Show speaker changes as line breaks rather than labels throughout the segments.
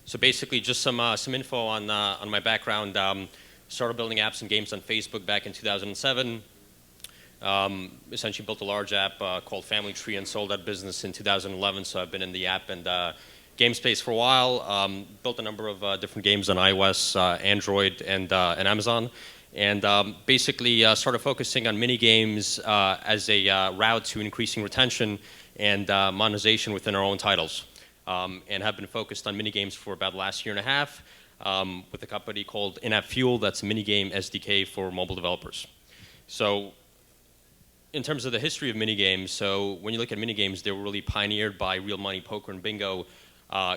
So basically, just some info on my background. Started building apps and games on Facebook back in 2007. Essentially built a large app called Family Tree and sold that business in 2011. So I've been in the app and game space for a while. Built a number of different games on iOS, Android, and Amazon. And basically started focusing on mini games as a route to increasing retention and monetization within our own titles. And have been focused on mini games for about the last year and a half with a company called In-App Fuel. That's a mini game SDK for mobile developers. So in terms of the history of mini games, so when you look at mini games, they were really pioneered by real money, poker, and bingo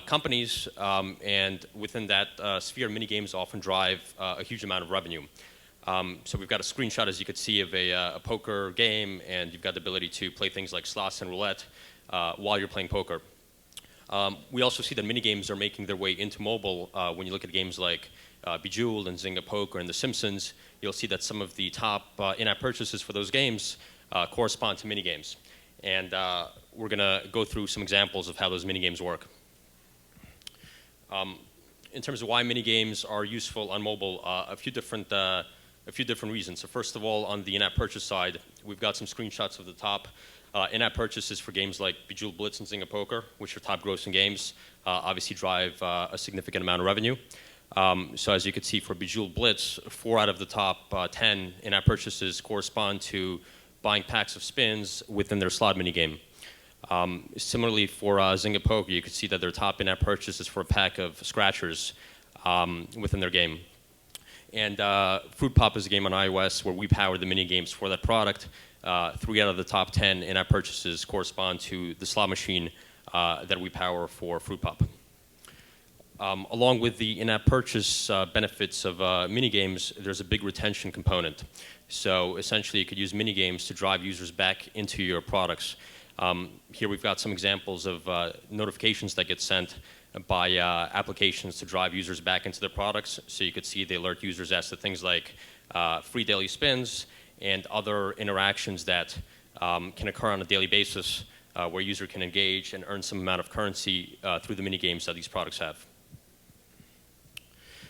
companies. And within that sphere, mini games often drive a huge amount of revenue. So we've got a screenshot, as you could see, of a poker game, and you've got the ability to play things like slots and roulette while you're playing poker. We also see that mini games are making their way into mobile. When you look at games like Bejeweled and Zynga Poker and The Simpsons, you'll see that some of the top in-app purchases for those games correspond to mini games. And we're going to go through some examples of how those mini games work. In terms of why mini games are useful on mobile, a few different reasons. So first of all, on the in-app purchase side, we've got some screenshots of the top in-app purchases for games like Bejeweled Blitz and Zynga Poker, which are top grossing games, obviously drive a significant amount of revenue. So as you can see for Bejeweled Blitz, 4 out of the top 10 in-app purchases correspond to buying packs of spins within their slot minigame. Similarly for Zynga Poker, you can see that their top in-app purchase is for a pack of scratchers within their game. And Fruit Pop is a game on iOS where we power the mini games for that product. 3 out of the top 10 in-app purchases correspond to the slot machine that we power for Fruit Pop. Along with the in-app purchase benefits of mini games, there's a big retention component. So essentially, you could use mini games to drive users back into your products. Here we've got some examples of notifications that get sent by applications to drive users back into their products. So you could see they alert users as to things like free daily spins and other interactions that can occur on a daily basis where a user can engage and earn some amount of currency through the mini games that these products have.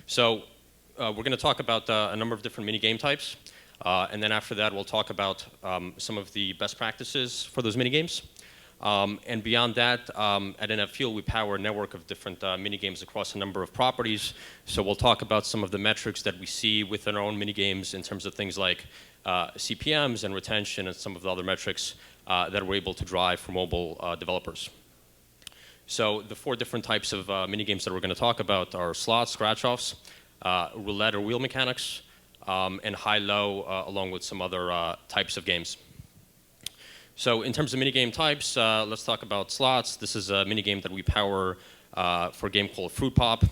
So we're going to talk about a number of different mini game types. And then after that, we'll talk about some of the best practices for those mini games. And beyond that, at In-App Fuel, we power a network of different mini games across a number of properties. So we'll talk about some of the metrics that we see within our own mini games in terms of things like CPMs and retention and some of the other metrics that we're able to drive for mobile developers. So the 4 different types of mini games that we're going to talk about are slots, scratch-offs, roulette or wheel mechanics, and high-low, along with some other types of games. So in terms of minigame types, let's talk about slots. This is a minigame that we power for a game called Fruit Pop.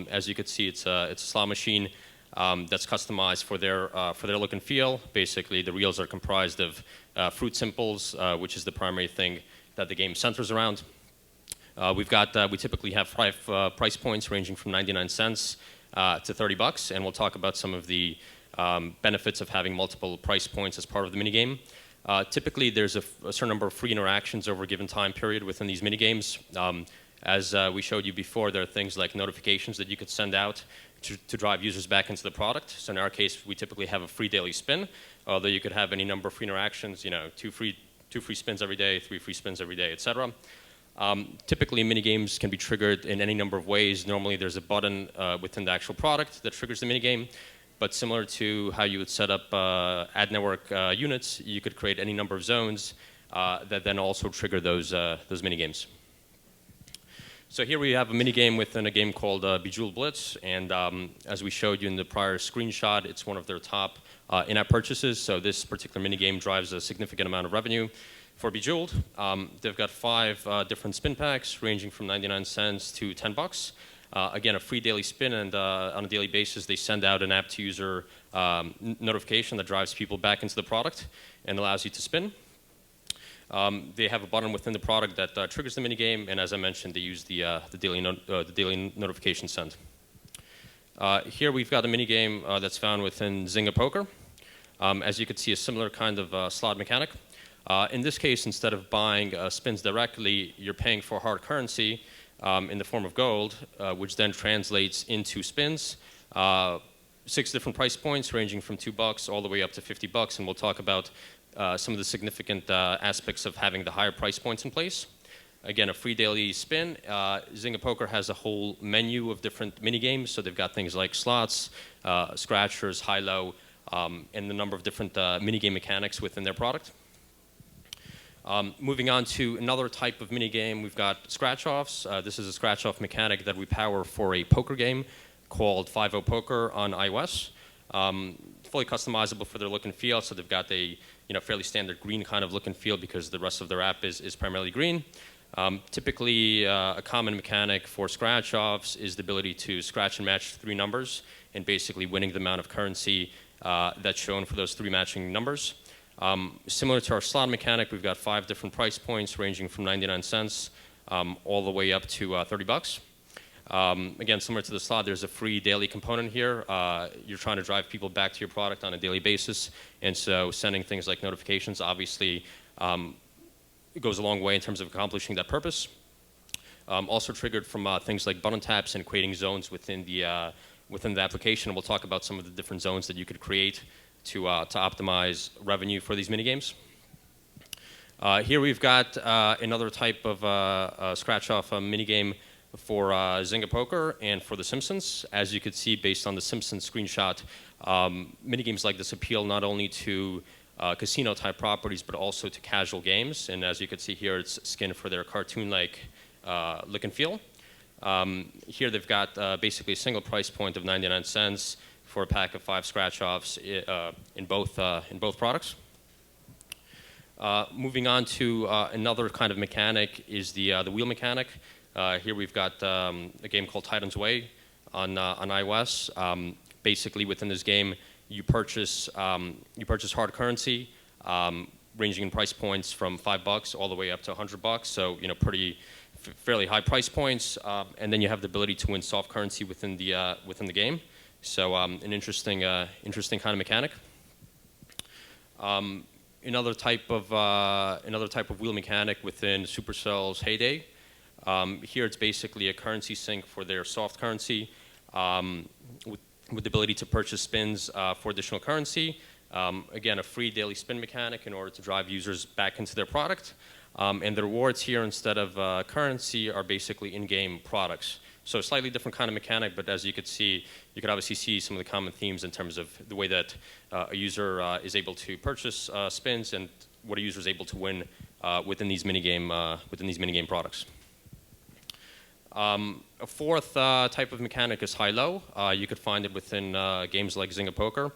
As you can see, it's a slot machine that's customized for their look and feel. Basically, the reels are comprised of fruit simples, which is the primary thing that the game centers around. We typically have 5 price points ranging from 99 cents to $30, and we'll talk about some of the benefits of having multiple price points as part of the minigame. Typically, there's a certain number of free interactions over a given time period within these minigames. As we showed you before, there are things like notifications that you could send out to drive users back into the product. So in our case, we typically have a free daily spin, although you could have any number of free interactions, 2 free spins every day, 3 free spins every day, etc. Typically, minigames can be triggered in any number of ways. Normally, there's a button within the actual product that triggers the minigame. But similar to how you would set up ad network units, you could create any number of zones that then also trigger those minigames. So here we have a minigame within a game called Bejeweled Blitz. And as we showed you in the prior screenshot, it's one of their top in-app purchases. So this particular minigame drives a significant amount of revenue. For Bejeweled, they've got 5 different spin packs ranging from 99 cents to $10. Again, a free daily spin, and on a daily basis, they send out an app-to-user notification that drives people back into the product and allows you to spin. They have a button within the product that triggers the minigame, and as I mentioned, they use the daily notification send. Here we've got a minigame that's found within Zynga Poker. As you can see, a similar kind of slot mechanic. In this case, instead of buying spins directly, you're paying for hard currency in the form of gold, which then translates into spins. 6 different price points ranging from $2 all the way up to $50, and we'll talk about some of the significant aspects of having the higher price points in place. Again, a free daily spin. Zynga Poker has a whole menu of different mini games, so they've got things like slots, scratchers, high-low, and a number of different mini game mechanics within their product. Moving on to another type of mini game, we've got scratch-offs. This is a scratch-off mechanic that we power for a poker game called 5-0 Poker on iOS. Fully customizable for their look and feel, so they've got a fairly standard green kind of look and feel because the rest of their app is primarily green. Typically, a common mechanic for scratch-offs is the ability to scratch and match 3 numbers and basically winning the amount of currency that's shown for those 3 matching numbers. Similar to our slot mechanic, we've got 5 different price points ranging from 99 cents all the way up to $30. Again, similar to the slot, there's a free daily component here. You're trying to drive people back to your product on a daily basis, and so sending things like notifications obviously it goes a long way in terms of accomplishing that purpose. Also triggered from things like button taps and creating zones within the application. We'll talk about some of the different zones that you could create to optimize revenue for these mini games. Here we've got another type of scratch-off mini game for Zynga Poker and for The Simpsons. As you could see based on the Simpsons screenshot, mini games like this appeal not only to casino-type properties, but also to casual games. And as you can see here, it's skinned for their cartoon-like look and feel. Here they've got basically a single price point of 99 cents for a pack of 5 scratch-offs in both products. Moving on to another kind of mechanic is the wheel mechanic. Here we've got a game called Titan's Way on iOS. Basically, within this game, you purchase hard currency, ranging in price points from $5 all the way up to $100. So fairly high price points, and then you have the ability to win soft currency within the game. So an interesting kind of mechanic. Another type of wheel mechanic within Supercell's Heyday. Here it's basically a currency sync for their soft currency with the ability to purchase spins for additional currency. Again, a free daily spin mechanic in order to drive users back into their product. And the rewards here, instead of currency, are basically in-game products. So a slightly different kind of mechanic, but as you could see, you could obviously see some of the common themes in terms of the way that a user is able to purchase spins and what a user is able to win within these minigame products. A fourth type of mechanic is high-low. You could find it within games like Zynga Poker.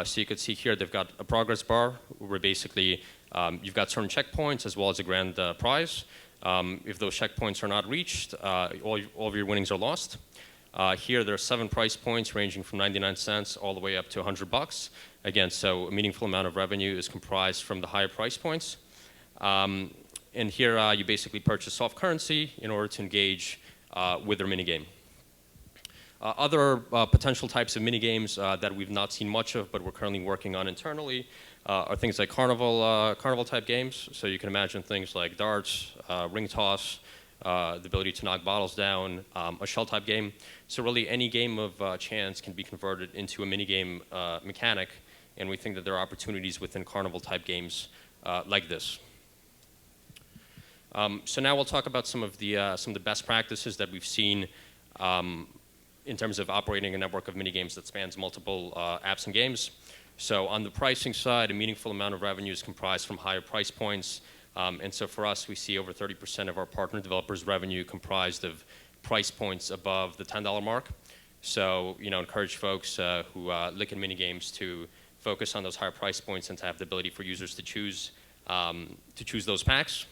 So you could see here they've got a progress bar where basically you've got certain checkpoints as well as a grand prize. If those checkpoints are not reached, all of your winnings are lost. Here there are 7 price points ranging from 99 cents all the way up to $100. Again, so a meaningful amount of revenue is comprised from the higher price points. And here you basically purchase soft currency in order to engage with their minigame. Other potential types of minigames that we've not seen much of but we're currently working on internally are things like carnival type games. So you can imagine things like darts, ring toss, the ability to knock bottles down, a shell type game. So really any game of chance can be converted into a minigame mechanic, and we think that there are opportunities within carnival type games like this. So now we'll talk about some of the best practices that we've seen in terms of operating a network of minigames that spans multiple apps and games. So on the pricing side, a meaningful amount of revenue is comprised from higher price points. And so for us, we see over 30% of our partner developers' revenue comprised of price points above the $10 mark. So encourage folks who look at minigames to focus on those higher price points and to have the ability for users to choose those packs.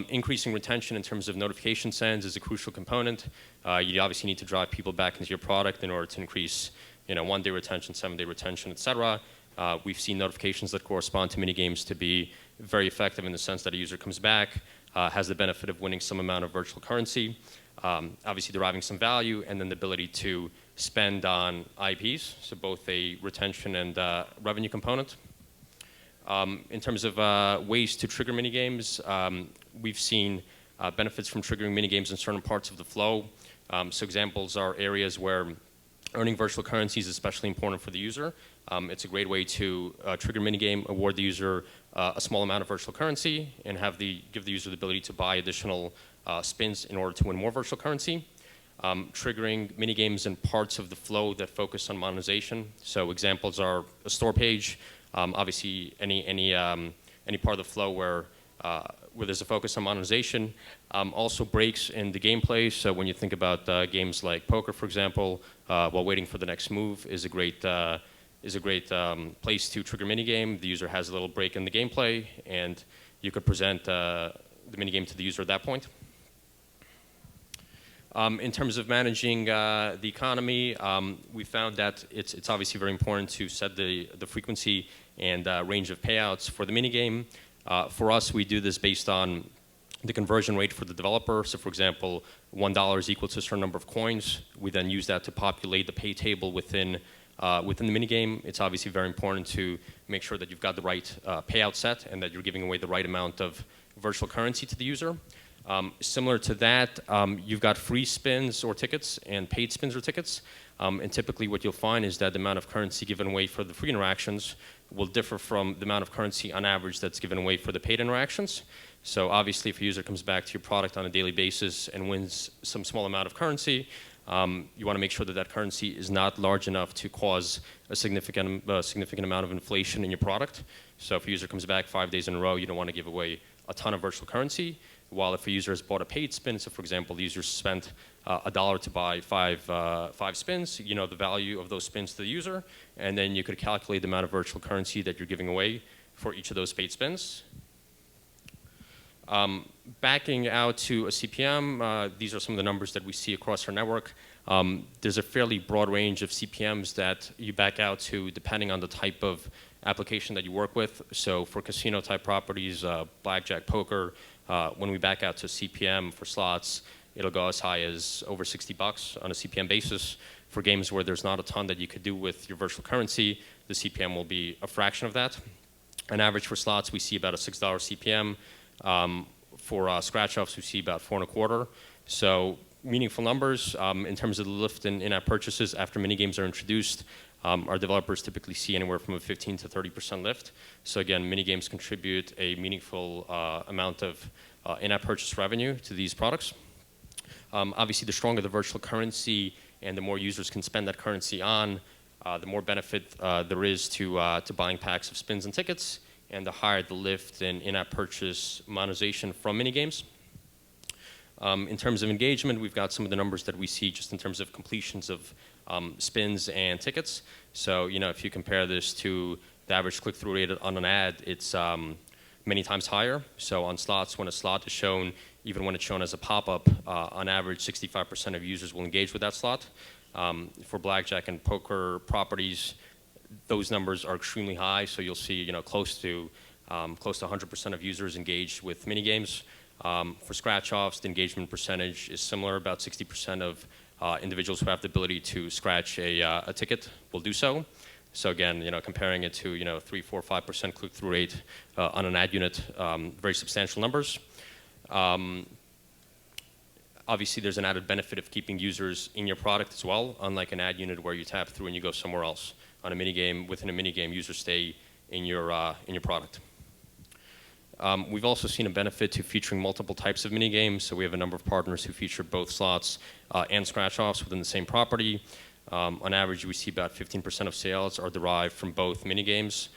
Increasing retention in terms of notification sends is a crucial component. You obviously need to drive people back into your product in order to increase 1-day retention, 7-day retention, et cetera. We've seen notifications that correspond to minigames to be very effective in the sense that a user comes back, has the benefit of winning some amount of virtual currency, obviously deriving some value, and then the ability to spend on IPs, so both a retention and revenue component. In terms of ways to trigger minigames, we've seen benefits from triggering minigames in certain parts of the flow. So examples are areas where earning virtual currency is especially important for the user. It's a great way to trigger minigame, award the user a small amount of virtual currency, and give the user the ability to buy additional spins in order to win more virtual currency. Triggering minigames in parts of the flow that focus on monetization. So examples are a store page, obviously any part of the flow where there's a focus on monetization. Also breaks in the gameplay. So when you think about games like poker, for example, while waiting for the next move is a great place to trigger minigame. The user has a little break in the gameplay, and you could present the minigame to the user at that point. In terms of managing the economy, we found that it's obviously very important to set the frequency and range of payouts for the minigame. For us, we do this based on the conversion rate for the developer. So for example, $1 is equal to a certain number of coins. We then use that to populate the pay table within the minigame. It's obviously very important to make sure that you've got the right payout set and that you're giving away the right amount of virtual currency to the user. Similar to that, you've got free spins or tickets and paid spins or tickets. And typically what you'll find is that the amount of currency given away for the free interactions will differ from the amount of currency on average that's given away for the paid interactions. So obviously if a user comes back to your product on a daily basis and wins some small amount of currency, you want to make sure that that currency is not large enough to cause a significant amount of inflation in your product. So if a user comes back 5 days in a row, you don't want to give away a ton of virtual currency. While if a user has bought a paid spin, so for example, the user spent $1 to buy five spins, you know the value of those spins to the user, and then you could calculate the amount of virtual currency that you're giving away for each of those paid spins. Backing out to a CPM, these are some of the numbers that we see across our network. There's a fairly broad range of CPMs that you back out to depending on the type of application that you work with. So for casino type properties, blackjack, poker, when we back out to CPM for slots, it'll go as high as over $60 on a CPM basis. For games where there's not a ton that you could do with your virtual currency, the CPM will be a fraction of that. On average for slots, we see about a $6 CPM. For scratch-offs, we see about $4.25. So meaningful numbers. In terms of the lift in in-app purchases after minigames are introduced, our developers typically see anywhere from a 15 to 30% lift. So again, minigames contribute a meaningful amount of in-app purchase revenue to these products. Obviously, the stronger the virtual currency and the more users can spend that currency on, the more benefit there is to buying packs of spins and tickets, and the higher the lift in in-app purchase monetization from minigames. In terms of engagement, we've got some of the numbers that we see just in terms of completions of spins and tickets. So, you know, if you compare this to the average click-through rate on an ad, it's many times higher. So on slots, when a slot is shown, even when it's shown as a pop-up, on average, 65% of users will engage with that slot. For blackjack and poker properties, those numbers are extremely high. So you'll see, you know, close to 100% of users engaged with minigames. For scratch-offs, the engagement percentage is similar. About 60% of individuals who have the ability to scratch a ticket will do so. So again, you know, comparing it to 3, 4, 5% click-through rate on an ad unit, very substantial numbers. Obviously, there's an added benefit of keeping users in your product as well, unlike an ad unit where you tap through and you go somewhere else. On a minigame, within a minigame, users stay in your product. We've also seen a benefit to featuring multiple types of minigames. So we have a number of partners who feature both slots and scratch-offs within the same property. On average, we see about 15% of sales are derived from both minigames.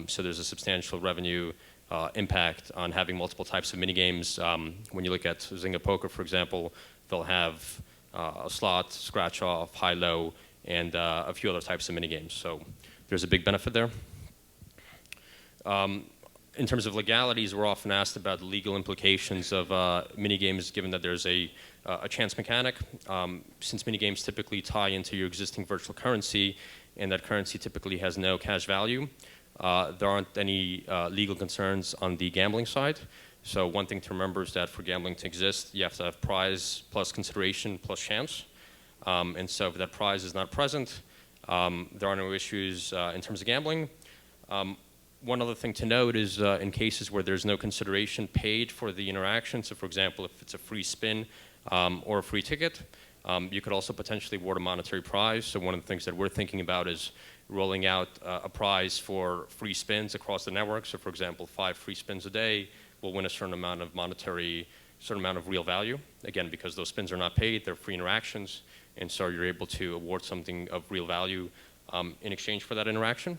So there's a substantial revenue impact on having multiple types of minigames. When you look at Zynga Poker, for example, they'll have a slot, scratch-off, high-low, and a few other types of minigames. So there's a big benefit there. In terms of legalities, we're often asked about the legal implications of minigames, given that there's a chance mechanic. Since minigames typically tie into your existing virtual currency, and that currency typically has no cash value, there aren't any legal concerns on the gambling side. So one thing to remember is that for gambling to exist, you have to have prize plus consideration plus chance. And so if that prize is not present, there are no issues in terms of gambling. one other thing to note is in cases where there's no consideration paid for the interaction, so for example, if it's a free spin or a free ticket, you could also potentially award a monetary prize. So one of the things that we're thinking about is rolling out a prize for free spins across the network. So for example, 5 free spins a day will win a certain amount of certain amount of real value. Again, because those spins are not paid, they're free interactions, and so you're able to award something of real value in exchange for that interaction.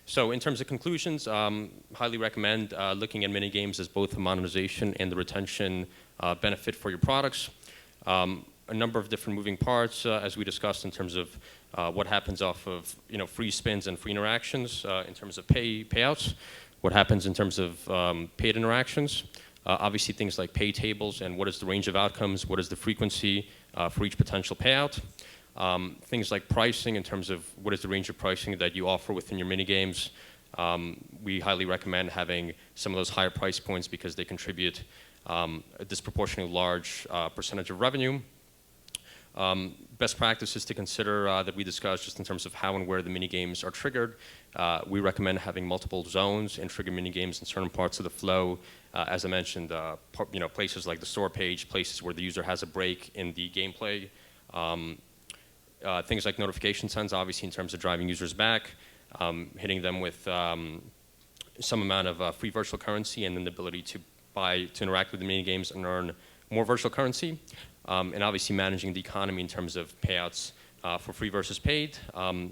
So in terms of conclusions, highly recommend looking at minigames as both the monetization and the retention benefit for your products. A number of different moving parts, as we discussed, in terms of what happens off of free spins and free interactions, in terms of payouts, what happens in terms of paid interactions, obviously things like pay tables and what is the range of outcomes, what is the frequency for each potential payout. Things like pricing in terms of what is the range of pricing that you offer within your minigames. We highly recommend having some of those higher price points because they contribute a disproportionately large percentage of revenue. Best practices to consider that we discussed just in terms of how and where the minigames are triggered. We recommend having multiple zones and trigger minigames in certain parts of the flow. As I mentioned, places like the store page, places where the user has a break in the gameplay. Things like notification sends, obviously, in terms of driving users back, hitting them with some amount of free virtual currency, and then the ability to interact with the mini games and earn more virtual currency, and obviously managing the economy in terms of payouts for free versus paid.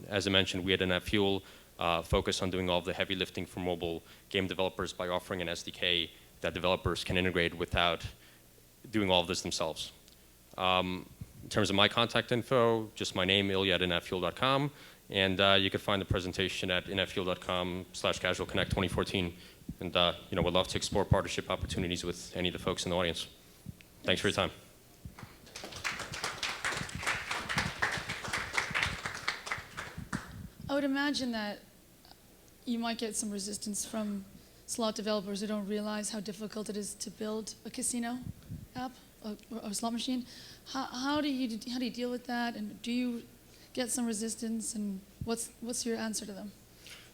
As I mentioned, we at NFFuel focus on doing all of the heavy lifting for mobile game developers by offering an SDK that developers can integrate without doing all of this themselves. In terms of my contact info, just my name, Ilya at nffuel.com, and you can find the presentation at nffuel.com/casualconnect 2014. And we'd love to explore partnership opportunities with any of the folks in the audience. Thanks for your time.
I would imagine that you might get some resistance from slot developers who don't realize how difficult it is to build a casino app or a slot machine. How do you deal with that, and do you get some resistance, and what's your answer to them?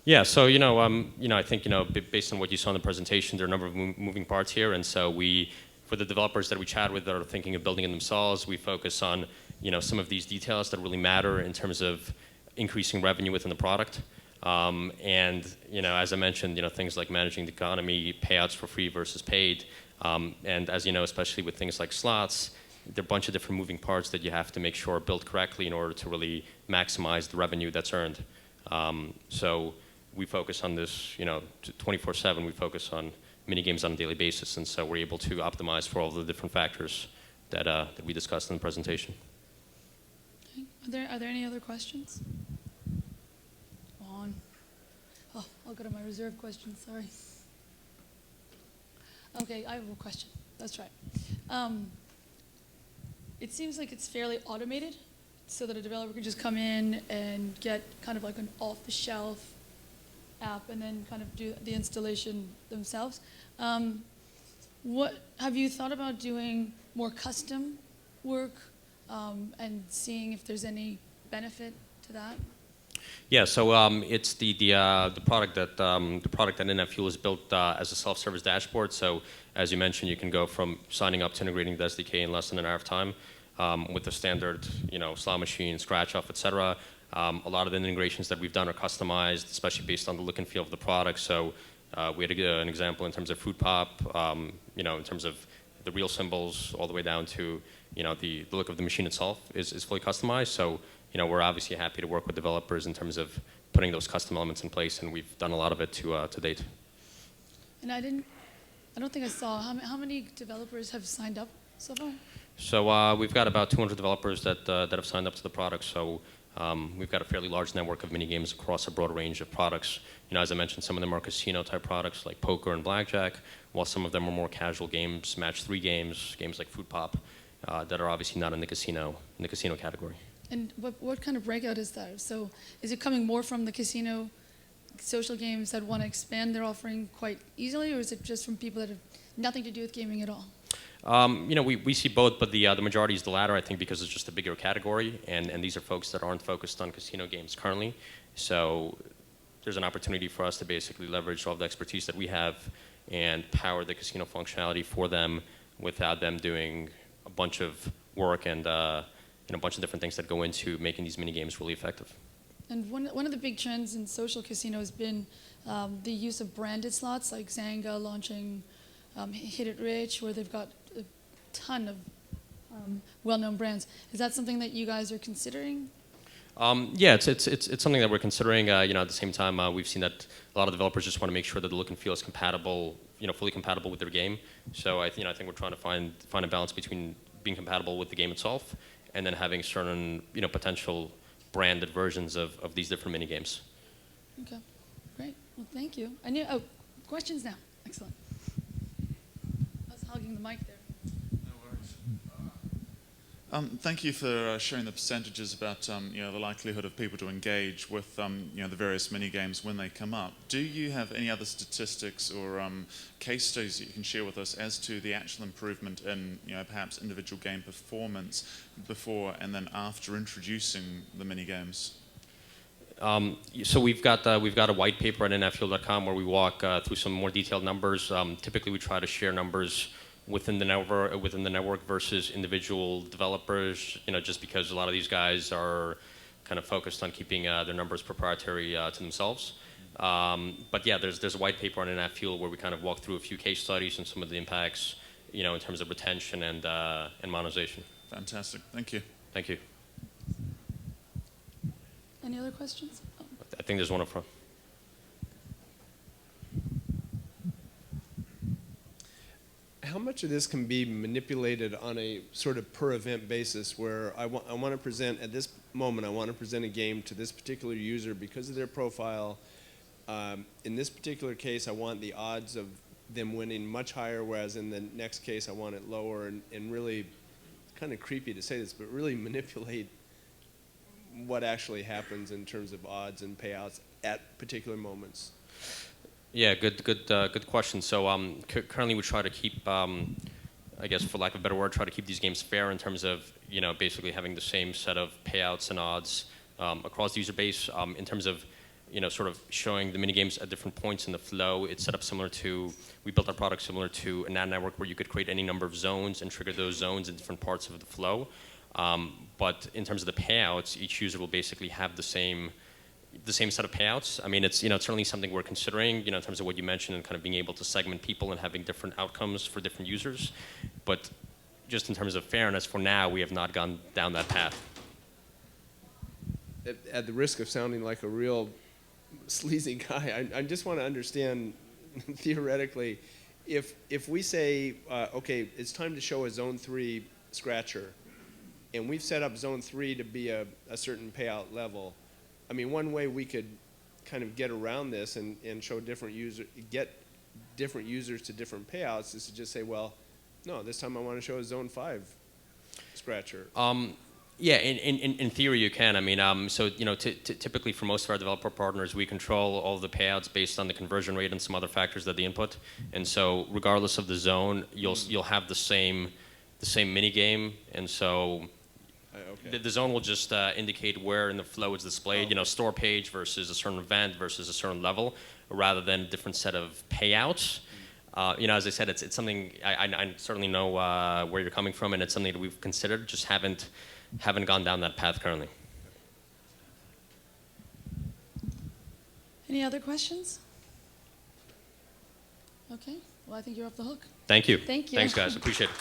Yeah, so I think based on what you saw in the presentation, there are a number of moving parts here, and so for the developers that we chat with that are thinking of building it themselves, we focus on some of these details that really matter in terms of increasing revenue within the product, and as I mentioned, things like managing the economy, payouts for free versus paid, and as you know, especially with things like slots, there are a bunch of different moving parts that you have to make sure are built correctly in order to really maximize the revenue that's earned. So we focus on this, 24/7. We focus on mini games on a daily basis, and so we're able to optimize for all the different factors that we discussed in the presentation.
Okay. Are there any other questions? Go on. Oh, I'll go to my reserved question. Sorry. Okay, I have a question. That's right. It seems like it's fairly automated, so that a developer can just come in and get kind of like an off-the-shelf app and then kind of do the installation themselves. What have you thought about doing more custom work and seeing if there's any benefit to that?
Yeah, so it's the product that NFFuel has built as a self-service dashboard. So as you mentioned, you can go from signing up to integrating the SDK in less than an hour of time with the standard slot machine, scratch off, etc. A lot of the integrations that we've done are customized, especially based on the look and feel of the product. So we had an example in terms of Food Pop, in terms of the real symbols all the way down to the look of the machine itself is fully customized. So we're obviously happy to work with developers in terms of putting those custom elements in place, and we've done a lot of it to date.
And I don't think I saw how many developers have signed up so far.
So we've got about 200 developers that have signed up to the product. So we've got a fairly large network of mini games across a broad range of products. As I mentioned, some of them are casino-type products like poker and blackjack, while some of them are more casual games, match-3 games, games like Food Pop, that are obviously not in the casino category.
And what kind of breakout is that? So is it coming more from the casino social games that want to expand their offering quite easily, or is it just from people that have nothing to do with gaming at all?
We see both, but the majority is the latter, I think, because it's just a bigger category, and these are folks that aren't focused on casino games currently. So there's an opportunity for us to basically leverage all the expertise that we have and power the casino functionality for them without them doing a bunch of work and a bunch of different things that go into making these mini games really effective.
And one of the big trends in social casino has been the use of branded slots, like Zanga launching Hit It Rich, where they've got a ton of well-known brands. Is that something that you guys are considering?
Yeah, it's something that we're considering. At the same time, we've seen that a lot of developers just want to make sure that the look and feel is compatible, fully compatible with their game. So I think we're trying to find a balance between being compatible with the game itself and then having certain potential branded versions of these different mini games.
Okay, great. Well, thank you. Questions now. Excellent. I was hogging the mic there.
Thank you for sharing the percentages about the likelihood of people to engage with the various mini games when they come up. Do you have any other statistics or case studies that you can share with us as to the actual improvement in perhaps individual game performance before and then after introducing the mini games?
So we've got a white paper at nfl.com where we walk through some more detailed numbers. Typically, we try to share numbers within the network versus individual developers. Just because a lot of these guys are kind of focused on keeping their numbers proprietary to themselves. But yeah, there's a white paper on NFFuel where we kind of walk through a few case studies and some of the impacts, in terms of retention and monetization.
Fantastic. Thank you.
Thank you.
Any other questions? Oh.
I think there's one up front.
How much of this can be manipulated on a sort of per event basis where I want to present, at this moment, I want to present a game to this particular user because of their profile. In this particular case, I want the odds of them winning much higher, whereas in the next case, I want it lower, and really, kind of creepy to say this, but really manipulate what actually happens in terms of odds and payouts at particular moments.
Yeah, good question. So currently we try to keep, I guess for lack of a better word, try to keep these games fair in terms of basically having the same set of payouts and odds across the user base. In terms of sort of showing the mini games at different points in the flow, it's set up similar to, we built our product similar to an ad network where you could create any number of zones and trigger those zones in different parts of the flow. But in terms of the payouts, each user will basically have the same set of payouts. I mean, it's certainly something we're considering, in terms of what you mentioned and kind of being able to segment people and having different outcomes for different users. But just in terms of fairness, for now, we have not gone down that path.
At the risk of sounding like a real sleazy guy, I just want to understand theoretically, if we say, okay, it's time to show a Zone 3 scratcher, and we've set up Zone 3 to be a certain payout level. I mean, one way we could kind of get around this and show get different users to different payouts is to just say, well, no, this time I want to show a Zone 5 scratcher.
Yeah, in theory you can. I mean, so typically for most of our developer partners, we control all of the payouts based on the conversion rate and some other factors that they input. And so regardless of the zone, you'll have the same mini game, and so.
Okay.
The zone will just indicate where in the flow it's displayed, store page versus a certain event versus a certain level, rather than a different set of payouts. As I said, it's something I certainly know where you're coming from, and it's something that we've considered, just haven't gone down that path currently.
Any other questions? Okay. Well, I think you're off the hook.
Thank you.
Thank you.
Thanks, guys. Appreciate it.